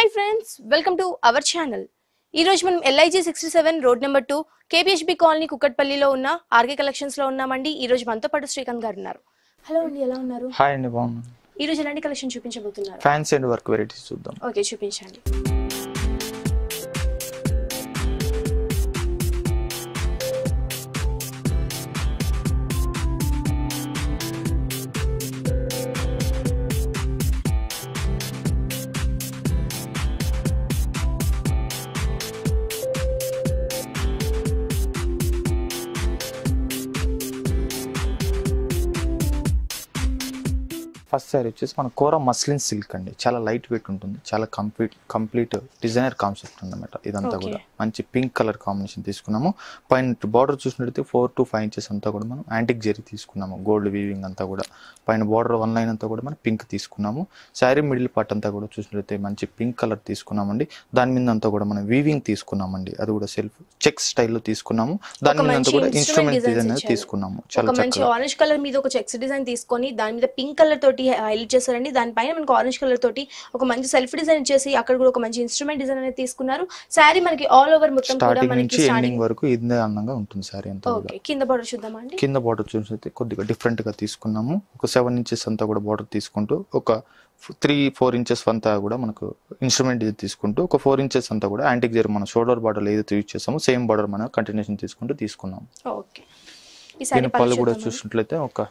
Hi friends, welcome to our channel. ఈ రోజు మనం LIG 67 road number 2 KPHB colony కుక్కట్పల్లిలో ఉన్న ఆర్కే కలెక్షన్స్ లో ఉన్నామండి. ఈ రోజు మనతో పాటు శ్రీకాంత్ గారు ఉన్నారు. హలో అండి, ఎలా ఉన్నారు? హాయ్ అండి, బాగున్నాను. ఈ రోజు ఎలాంటి కలెక్షన్ చూపించబోతున్నారు? ఫ్యాన్సీ అండ్ వర్క్ వెరైటీస్ చూద్దాం. ఓకే, చూపించండి. ఫస్ట్ సారీ వచ్చేసి మన కోరా మస్లిన్ సిల్క్ అండి. చాలా లైట్ వెయిట్ ఉంటుంది, చాలా కంప్లీట్ డిజైనర్ కాన్సెప్ట్ ఉందన్నమాట. ఇదంతా కూడా మంచి పింక్ కలర్ కాంబినేషన్ తీసుకున్నాము. పైన బార్డర్ చూసినట్టయితే 4 to 5 inches అంతా కూడా మనం యాంటిక్ జెరీ తీసుకున్నాము. గోల్డ్ వీవింగ్ అంతా కూడా పైన బార్డర్ 1 line అంతా కూడా మనం పింక్ తీసుకున్నాము. శారీ మిడిల్ పార్ట్ అంతా కూడా చూసినట్టయితే మంచి పింక్ కలర్ తీసుకున్నామండి. దాని మీద అంతా కూడా మనం వీవింగ్ తీసుకున్నామండి. అది కూడా సెల్ఫ్ చెక్ స్టైల్లో తీసుకున్నాము. దాని మీద అంతా కూడా ఇన్స్ట్రుమెంట్ డిజైన్ తీసుకున్నాము. చాలా మంచి ఆరెంజ్ కలర్ మీద ఒక చెక్స్ డిజైన్ తీసుకొని దాని మీద పింక్ కలర్ తోటి హైలైట్ చేశారండి. దానిపైన మనకి ఆరెంజ్ కలర్ తోటి ఒక మంచి సెల్ఫ్ డిజైన్ చేసి అక్కడ కూడా ఒక మంచి ఇన్స్ట్రుమెంట్ డిజైన్ అనేది తీసుకున్నారు. సారీ మనకి ఆల్ ఓవర్ మొత్తం కూడా మనకి ఎండింగ్ వరకు ఇదే అందంగా ఉంటుంది సారీ అంతా. ఓకే, కింద బార్డర్ చూద్దామండి. కింద బార్డర్ చూసినట్లయితే కొద్దిగా డిఫరెంట్ గా తీసుకున్నాము. ఒక 7 inches అంతా కూడా బార్డర్ తీసుకుంటూ ఒక 3-4 inches అంతా కూడా మనకు ఇన్స్ట్రుమెంట్ తీసుకుంటూ ఒక 4 inches అంతా కూడా యాంటిక్ జరీ మన షోల్డర్ బార్డర్ ఏదైతే యూజ్ చేసామో సేమ్ బార్డర్ మనం కంటిన్యూషన్ తీసుకుంటూ తీసుకున్నాం. ఓకే, దీని పళ్ళు కూడా చూసినట్లయితే ఒక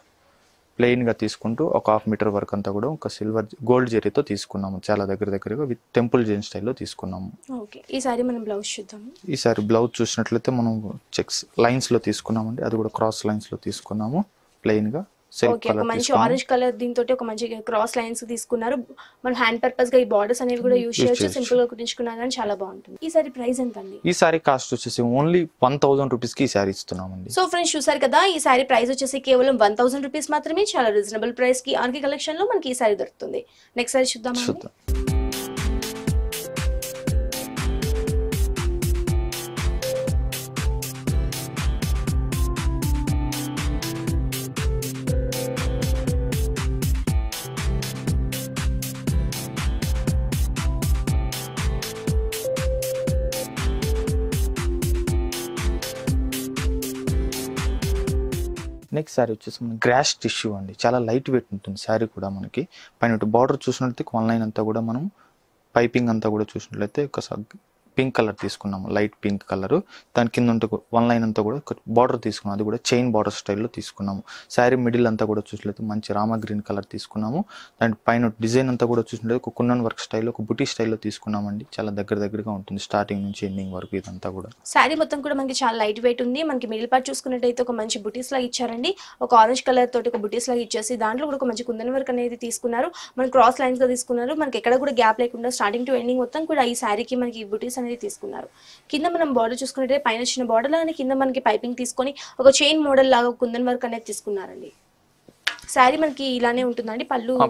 ప్లెయిన్ గా తీసుకుంటూ ఒక 1/2 meter వరకు అంతా కూడా ఒక సిల్వర్ గోల్డ్ జరీతో తీసుకున్నాము. చాలా దగ్గరగా విత్ టెంపుల్ జైన్ స్టైల్లో తీసుకున్నాము. ఓకే, ఈ సారీ మనం బ్లౌజ్ చూద్దాం. ఈ సారీ బ్లౌజ్ చూసినట్లయితే మనం చెక్స్ లైన్స్ లో తీసుకున్నామండి. అది కూడా క్రాస్ లైన్స్ లో తీసుకున్నాము ప్లెయిన్ గా. ఒక మంచి ఆరెంజ్ కలర్ దీంతో ఒక మంచి క్రాస్ లైన్స్ తీసుకున్నారు. మనం హ్యాండ్ పర్పస్ గా ఈ బార్డర్స్ అనేవి కూడా యూజ్ చేయొచ్చు. సింపుల్ గా కుట్టించుకున్నా కానీ చాలా బాగుంటుంది. ఈ సారీ ప్రైస్ ఎంత అండి? ఈ సారీ కాస్ట్ వచ్చేసి ఓన్లీ 1000 rupees కి ఈ సారీ ఇస్తున్నామండి. సో ఫ్రెండ్స్, చూసారు కదా, ఈ సారీ ప్రైస్ వచ్చేసి కేవలం 1000 rupees మాత్రమే. చాలా రీజనబుల్ ప్రైస్ కి ఆర్కే కలెక్షన్ లో మనకి ఈ సారీ దొరుకుతుంది. నెక్స్ట్ సారీ చూద్దాం. నెక్స్ట్ శారీ వచ్చేసి మన గ్రాష్ టిష్యూ అండి. చాలా లైట్ వెయిట్ ఉంటుంది శారీ కూడా. మనకి పైన బార్డర్ చూసినట్లయితే 1 line అంతా కూడా మనం పైపింగ్ అంతా కూడా చూసినట్లయితే ఒక పింక్ కలర్ తీసుకున్నాము, లైట్ పింక్ కలర్. దాని కింద ఉంటే 1 line అంతా కూడా బార్డర్ తీసుకున్నాము. అది కూడా చైన్ బార్డర్ స్టైల్లో తీసుకున్నాము. శారీ మిడిల్ అంతా కూడా చూసినట్లయితే మంచి రామా గ్రీన్ కలర్ తీసుకున్నాము. దాని పైన డిజైన్ అంతా కూడా చూసినట్లయితే ఒక కున్నన్ వర్క్ స్టైల్లో ఒక బుటీ స్టైల్లో తీసుకున్నామండి. చాలా దగ్గరగా ఉంటుంది స్టార్టింగ్ నుంచి ఎండింగ్ వరకు. ఇదంతా కూడా శారీ మొత్తం కూడా మనకి చాలా లైట్ వెయిట్ ఉంది. మనకి మిడిల్ పార్ట్ చూసుకున్నట్టయితే ఒక మంచి బుటీస్ లాగా ఇచ్చారండి. ఒక ఆరెంజ్ కలర్ తోటి ఒక బుటీస్ లాగా ఇచ్చేసి దాంట్లో కూడా ఒక మంచి కుందన్ వర్క్ అనేది తీసుకున్నారు. మనకి క్రాస్ లైన్స్ గా తీసుకున్నారు. మనకి ఎక్కడ కూడా గ్యాప్ లేకుండా స్టార్టింగ్ టు ఎండింగ్ మొత్తం కూడా ఈ శారీకి మనకి బుటీస్ అనేది తీసుకున్నారు. కింద మనం బార్డర్ చూసుకుంటే పైన చిన్న బార్డర్ లాగానే కింద మనకి పైపింగ్ తీసుకొని ఒక చైన్ మోడల్ లాగా కుందన్ వర్క్ అనేది తీసుకున్నారండి. శారీ మనకి ఇలానే ఉంటుందండి.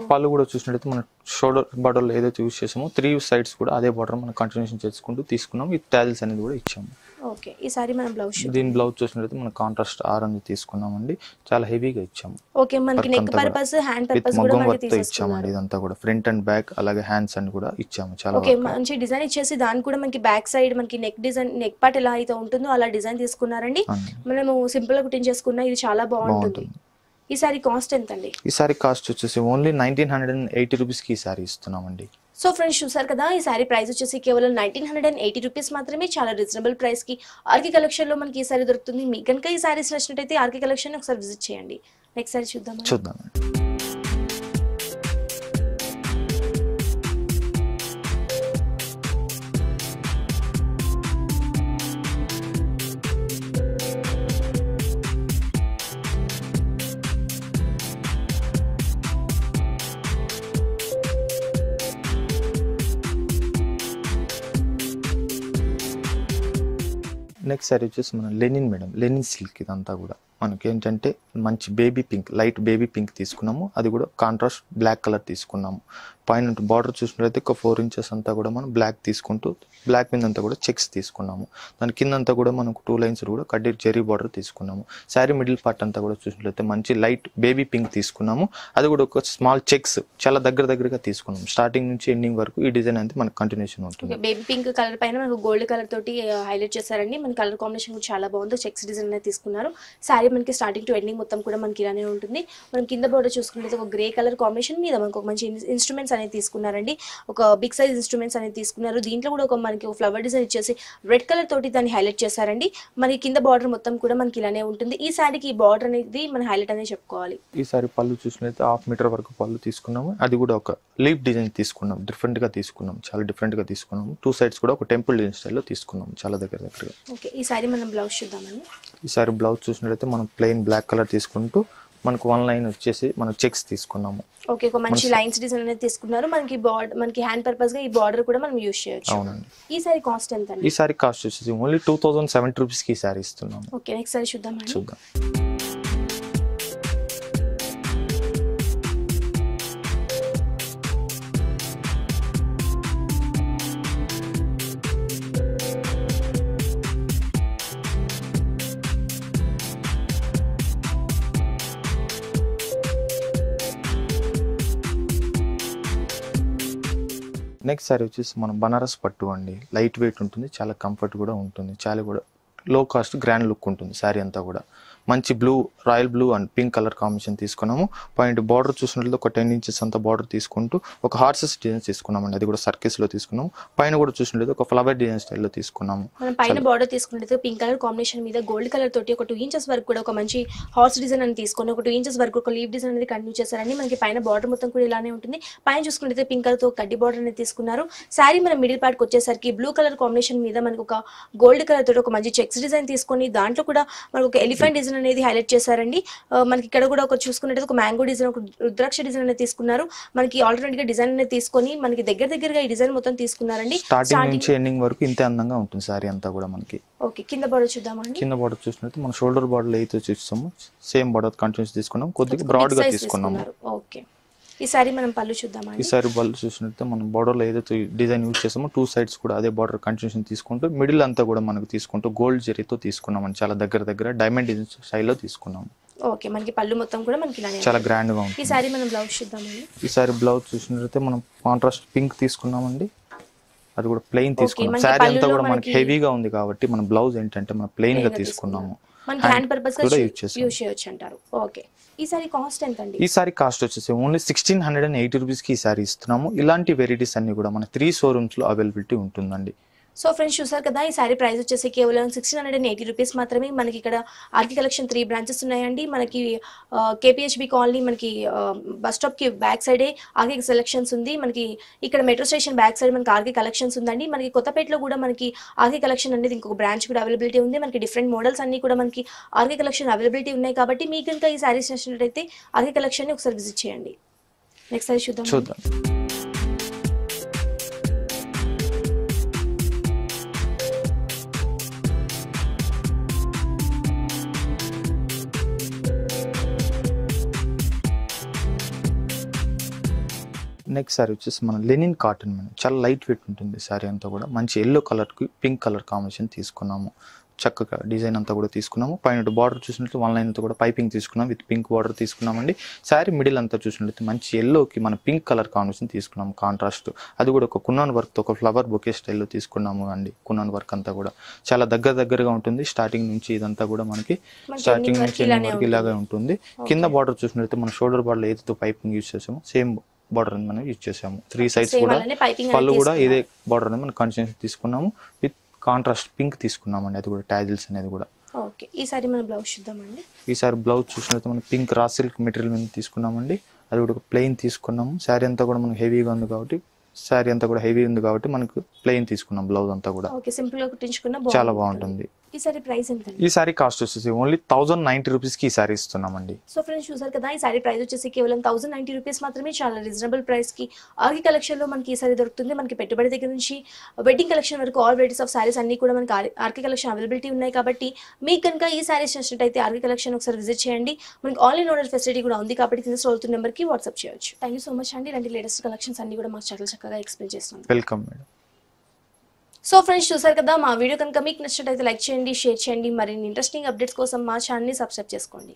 పళ్ళు కూడా చూసినట్లయితే మన షోల్డర్ బార్డర్ లో ఏదైతే యూజ్ చేసామో 3 sides కూడా అదే బార్డర్ మనం కంటిన్యూషన్ చేసుకుంటూ తీసుకున్నాం. విత్ టాజిల్స్ అనేది కూడా ఇచ్చాము. ఓకే, ఈ సారీ మనం బ్లౌజ్ దీని బ్లౌజ్ చూసినట్లయితే మన కాంట్రాస్ట్ ఆరెంజ్ తీసుకున్నామండి. చాలా హెవీగా ఇచ్చాము. ఓకే, మనకి నెక్ పర్పస్ హ్యాండ్ పర్పస్ కూడా మనకి ఇచ్చామండి. ఇదంతా కూడా ఫ్రంట్ అండ్ బ్యాక్ అలాగే హ్యాండ్స్ అని కూడా ఇచ్చాము. చాలా ఓకే, మంచి డిజైన్ ఇచ్చేసి దాని కూడా మనకి బ్యాక్ సైడ్ మనకి నెక్ డిజైన్, నెక్ పార్ట్ ఎలా అయితే ఉంటుందో అలా డిజైన్ తీసుకున్నారండి. మనము సింపుల్ గా కుట్టించేసుకున్నా ఇది చాలా బాగుంటుంది. ఈ సారీ కాస్ట్ ఎంత అండి? ఈ సారీ కాస్ట్ వచ్చేసి ఓన్లీ 1980 rupees కి ఈ సారీ ఇస్తున్నామండి. సో ఫ్రెండ్స్, చూసారు కదా, ఈ సారీ ప్రైస్ వచ్చేసి కేవలం 1980 rupees మాత్రమే. చాలా రీజనబుల్ ప్రైస్ కి ఆర్కే కలెక్షన్ లో మనకి ఈ సారీ దొరుకుతుంది. మీకు కనుక ఈ సారీస్ నచ్చినట్టయితే ఆర్కే కలెక్షన్ ఒకసారి విజిట్ చేయండి. నెక్స్ట్ సారీ చూద్దాం. నెక్స్ట్ సారీ వచ్చేసి మన లెనిన్ సిల్క్. ఇదంతా కూడా మనకి ఏంటంటే మంచి baby pink, light baby pink తీసుకున్నాము. అది కూడా కాంట్రాస్ట్ బ్లాక్ కలర్ తీసుకున్నాము. పైన బార్డర్ చూసినట్లయితే ఒక 4 inches అంతా కూడా మనం బ్లాక్ తీసుకుంటూ బ్లాక్ మీద అంతా కూడా చెక్స్ తీసుకున్నాము. దాని కింద అంతా కూడా మనకు 2 లైన్స్ కూడా కడ్డీ జెరీ బార్డర్ తీసుకున్నాము. శారీ మిడిల్ పార్ట్ అంతా కూడా చూసినట్లయితే మంచి లైట్ బేబీ పింక్ తీసుకున్నాము. అది కూడా ఒక స్మాల్ చెక్స్ చాలా దగ్గరగా తీసుకున్నాము. స్టార్టింగ్ నుంచి ఎండింగ్ వరకు ఈ డిజైన్ అనేది మనకు కంటిన్యూషన్ ఉంటుంది. బేబీ పింక్ కలర్ పైన మనకు గోల్డ్ కలర్ తోటి హైలైట్ చేశారండి. మన కలర్ కాంబినేషన్ కూడా చాలా బాగుంది. చెక్స్ డిజైన్ అనేది తీసుకున్నారు. శారీ మనకి స్టార్టింగ్ టు ఎండింగ్ మొత్తం కూడా మనకి ఇలానే ఉంటుంది. మనం కింద బోర్డర్ చూసుకున్నట్లయితే ఒక గ్రే కలర్ కాంబినేషన్ మీద మనకు ఒక మంచి ఇన్స్ట్రుమెంట్స్ అనేది తీసుకున్నారండి. ఒక బిగ్ సైజ్ ఇన్స్ట్రుమెంట్స్ అనేది తీసుకున్నారు. దీంట్లో కూడా ఒక మనకి ఒక ఫ్లవర్ డిజైన్ ఇచ్చేసి రెడ్ కలర్ తోటి దాన్ని హైలైట్ చేశారండి. మనకి కింద బార్డర్ మొత్తం కూడా మనకి ఇలానే ఉంటుంది. ఈ శారీకి ఈ బార్డర్ అనేది మన హైలైట్ అనేది చెప్పుకోవాలి. ఈ సారీ పళ్ళు చూసినట్లయితే 1/2 మీటర్ వరకు పళ్ళు తీసుకున్నాము. అది కూడా ఒక లీఫ్ డిజైన్ తీసుకున్నాం. డిఫరెంట్ గా తీసుకున్నాం. చాలా డిఫరెంట్ గా తీసుకున్నాము. 2 సైడ్స్ కూడా ఒక టెంపుల్ డిజైన్ స్టైల్లో తీసుకున్నాము. చాలా దగ్గరగా. ఓకే, ఈ సారీ మనం బ్లౌజ్ చూద్దామండి. ఈ సారీ బ్లౌజ్ చూసినట్లయితే మనం ప్లెయిన్ బ్లాక్ కలర్ తీసుకుంటూ మనకు 1 లైన్ వచ్చేసి మనం చెక్స్ తీసుకున్నాము. ఓకే, ఒక మంచి లైన్స్ డిజైన్ అనేది తీసుకున్నారు. మనకి హ్యాండ్ పర్పస్ గా ఈ బార్డర్ కూడా మనం యూజ్ చేయొచ్చు. అవునండి. ఈ సారీ కాస్ట్ ఎంత అండి? ఈ సారీ కాస్ట్ వచ్చేసి ఓన్లీ 2070 రూపీస్ కి ఈ సారీ ఇస్తున్నాము. ఓకే, నెక్స్ట్ సారీ చూద్దామండి. చూద్దాం. నెక్స్ట్ సారీ వచ్చేసి మనం బనారస్ పట్టు అండి. లైట్ వెయిట్ ఉంటుంది. చాలా కంఫర్ట్ కూడా ఉంటుంది. చాలా కూడా లో కాస్ట్ గ్రాండ్ లుక్ ఉంటుంది. శారీ అంతా కూడా మంచి blue, royal blue and pink colour combination తీసుకున్నాము. పాయింట్ బార్డర్ చూసినట్లయితే ఒక 10 ఇంచెస్ అంత బార్డర్ తీసుకుంటూ ఒక హార్సెస్ డిజైన్ తీసుకున్నామండి. అది కూడా సర్కిల్స్ లో తీసుకున్నాము. పైన కూడా చూసినట్లయితే ఒక ఫ్లవర్ డిజైన్ స్టైల్లో తీసుకున్నాము. మనం పైన బార్డర్ తీసుకున్నట్లయితే పింక్ కలర్ కాంబినేషన్ మీద గోల్డ్ కలర్ తోటి ఒక 2 ఇంచెస్ వరకు కూడా ఒక మంచి హార్స్ డిజైన్ అని తీసుకొని ఒక 2 ఇంచెస్ వరకు ఒక లీవ్ డిజైన్ అనేది కంటిన్యూ చేశారండి. మనకి పైన బార్డర్ మొత్తం కూడా ఇలానే ఉంటుంది. పైన చూసుకున్నట్లయితే పింక్ కలర్ తో కడ్డీ బార్డర్ అనేది తీసుకున్నారు. శారీ మన మిడిల్ పార్ట్ వచ్చేసరికి బ్లూ కలర్ కాంబినేషన్ మీద మనకు ఒక గోల్డ్ కలర్ తోటి ఒక మంచి చెక్స్ డిజైన్ తీసుకొని దాంట్లో కూడా మనకు ఒక ఎలిఫెంట్ డిజైన్ అనేది హైలైట్ చేశారండి. మనకి ఇక్కడ కూడా ఒక చూసుకున్నట్టు ఒక మ్యాంగో డిజైన్, ఒక రుద్రాక్ష డిజైన్ అనేది తీసుకున్నారు. మనకి ఆల్టర్నేట్ గా డిజైన్ అనేది తీసుకొని మనకి దగ్గరగా ఈ డిజైన్ మొత్తం తీసుకున్నారండి. స్టార్టింగ్ నుంచి ఎండింగ్ వరకు ఇంతే అందంగా ఉంటుంది సారీ అంతా కూడా మనకి. ఓకే, కింద బార్డర్ చూద్దామండి. కింద బార్డర్ చూసినట్టు మనం షోల్డర్ బార్డర్ అయితే చూస్తాము. సేమ్ బార్డర్ కంటిన్యూస్ తీసుకున్నాం. కొద్దిగా బ్రాడ్ గా తీసుకున్నాము. ఓకే, ఈ సారీ మనం పళ్ళు చూద్దామండి. ఈ సారీ పళ్ళు చూసినట్టు మనం బార్డర్ లో ఏదైతే డిజైన్ యూజ్ చేసామో 2 సైడ్స్ కూడా అదే బార్డర్ కంటిన్యూషన్ తీసుకుంటూ మిడిల్ అంతా కూడా మనకు తీసుకుంటూ గోల్డ్ జరీతో తీసుకున్నాం. చాలా దగ్గర డైమండ్ డిజైన్ స్టైల్లో తీసుకున్నాము. ఓకే, మనకి పళ్ళు మొత్తం కూడా మనకి ఇలానే చాలా గ్రాండ్ గా ఉంటుంది. ఈ సారీ మనం బ్లౌజ్ చూద్దామండి. ఈ సారీ బ్లౌజ్ చూసినట్లయితే మనం కాంట్రాస్ట్ పింక్ తీసుకున్నామండి. అది కూడా ప్లెయిన్ తీసుకున్నాం. సారీ అంతా కూడా మనకి హెవీగా ఉంది కాబట్టి మన బ్లౌజ్ ఏంటంటే మనం ప్లెయిన్ గా తీసుకున్నాము. మనకి హ్యాండ్ పర్పస్ గా యూజ్ చేయొచ్చు అంటారు. ఓకే, ఈ సారీ కాస్ట్ ఎంత అండి? ఈ సారీ కాస్ట్ వచ్చేసి ఓన్లీ 1680 రూపీస్ కి ఈ సారీ ఇస్తున్నాము. ఇలాంటి వెరైటీస్ అన్ని కూడా మన 3 షోరూమ్స్ లో అవైలబిలిటీ ఉంటుందండి. సో ఫ్రెండ్స్ చూసారు కదా, ఈ సారీ ప్రైస్ వచ్చేసి కేవలం 1680 రూపీస్ మాత్రమే. మనకి ఇక్కడ ఆర్కి కలెక్షన్ 3 బ్రాంచెస్ ఉన్నాయండి. మనకి కేపీహెచ్బి కాలనీ మనకి బస్ స్టాప్ కి బ్యాక్ సైడే ఆర్కి సెలెక్షన్స్ ఉంది. మనకి ఇక్కడ మెట్రో స్టేషన్ బ్యాక్ సైడ్ మనకి ఆర్కి కలెక్షన్స్ ఉందండి. మనకి కొత్తపేటలో కూడా మనకి ఆర్కి కలెక్షన్ అనేది ఇంకొక బ్రాంచ్ కూడా అవైలబిలిటీ ఉంది. మనకి డిఫరెంట్ మోడల్స్ అన్ని కూడా మనకి ఆర్కి కలెక్షన్ అవైలబిలిటీ ఉన్నాయి. కాబట్టి మీకు కనుక ఈ సారీస్ నచ్చినట్లయితే ఆర్కి కలెక్షన్ ని ఒకసారి విజిట్ చేయండి. నెక్స్ట్ సారీ చూద్దాం. నెక్స్ట్ సారీ వచ్చేసి మన లెనిన్ కాటన్ మేడం. చాలా లైట్ వెయిట్ ఉంటుంది సారీ అంతా కూడా. మంచి ఎల్లో కలర్కి పింక్ కలర్ కాంబినేషన్ తీసుకున్నాము. చక్కగా డిజైన్ అంతా కూడా తీసుకున్నాము. పైన బార్డర్ చూసినట్టు 1 లైన్ అంతా కూడా పైపింగ్ తీసుకున్నాం. విత్ పింక్ బార్డర్ తీసుకున్నామండి. శారీ మిడిల్ అంతా చూసినట్టు మంచి ఎల్లోకి మన పింక్ కలర్ కాంబినేషన్ తీసుకున్నాము కాంట్రాస్ట్. అది కూడా ఒక కున్నాన్ వర్క్ తో ఒక ఫ్లవర్ బొకే స్టైల్లో తీసుకున్నాము అండి. కున్నాన్ వర్క్ అంతా కూడా చాలా దగ్గరగా ఉంటుంది. స్టార్టింగ్ నుంచి ఇదంతా కూడా మనకి స్టార్టింగ్ నుంచి ఎండింగ్ వరకు ఇలాగే ఉంటుంది. కింద బార్డర్ చూసినట్టు మన షోల్డర్ బార్డర్ ఏదైతే పైపింగ్ యూజ్ చేసామో సేమ్ బార్డర్ మనం యూజ్ చేసాము. 3 సైడ్స్ కూడా పళ్ళు కూడా ఇదే బార్డర్ అనేది మనం కంటిన్యూస్ తీసుకున్నాము. విత్ కాంట్రాస్ట్ పింక్ తీసుకున్నామండి. అది కూడా టాజిల్స్ అనేది కూడా. ఓకే, ఈ సారీ మనం బ్లౌజ్ చూద్దామండి. ఈ సారీ బ్లౌజ్ చూసినట్టు మనం పింక్ రా సిల్క్ మెటీరియల్ మీద తీసుకున్నామండి. అది కూడా ప్లెయిన్ తీసుకున్నాము. శారీ అంతా కూడా మనకి హెవీగా ఉంది కాబట్టి మనకు ప్లెయిన్ తీసుకున్నాం బ్లౌజ్ అంతా కూడా. ఓకే, సింపుల్ గా కుట్టించుకున్నా చాలా బాగుంటుంది. ఈ సారీ ప్రైస్ ఎంత? ఈ సారీ కాస్ట్ వచ్చేసి ఓన్లీ 1090 రూపీస్ కి ఈ సారీ ఇస్తున్నామండి. సో ఫ్రెండ్స్ చూసారు కదా, ఈ సారీ ప్రైస్ వచ్చేసి కేవలం 1090 రూపీస్ మాత్రమే. చాలా రీజనబుల్ ప్రైస్ కి ఆర్కి కలెక్షన్ లో మనకి ఈ సారీ దొరుకుతుంది. మనకి పెట్టుబడి దగ్గర నుంచి వెడ్డింగ్ కలెక్షన్ వరకు ఆల్ వెరైటీస్ ఆఫ్ సారీస్ అన్ని కూడా మనకి ఆర్కి కలెక్షన్ అవైలబిలిటీ ఉన్నాయి. కాబట్టి మీకు కనుక ఈ సారీస్ నచ్చినట్టయితే ఆర్కి కలెక్షన్ ఒకసారి విజిట్ చేయండి. మనకి ఆన్లైన్ ఆర్డర్ ఫెసిలిటీ కూడా ఉంది. కాబట్టి కింద స్క్రోల్ అవుతున్న నెంబర్ కి వాట్సాప్ చేయొచ్చు. థ్యాంక్ యూ సో మచ్ అండి. ఇలాంటి లేటెస్ట్ కలెక్షన్స్ అన్ని కూడా మాకు చాలా చక్కగా ఎక్స్ప్లెయిన్ చేస్తున్నాం. Welcome madam. సో ఫ్రెండ్స్ చూసారు కదా, మా వీడియో కనుక మీకు నచ్చినట్లయితే లైక్ చేయండి, షేర్ చేయండి. మరిన్ని ఇంట్రెస్టింగ్ అప్డేట్స్ కోసం మా ఛానల్ని సబ్స్క్రైబ్ చేసుకోండి.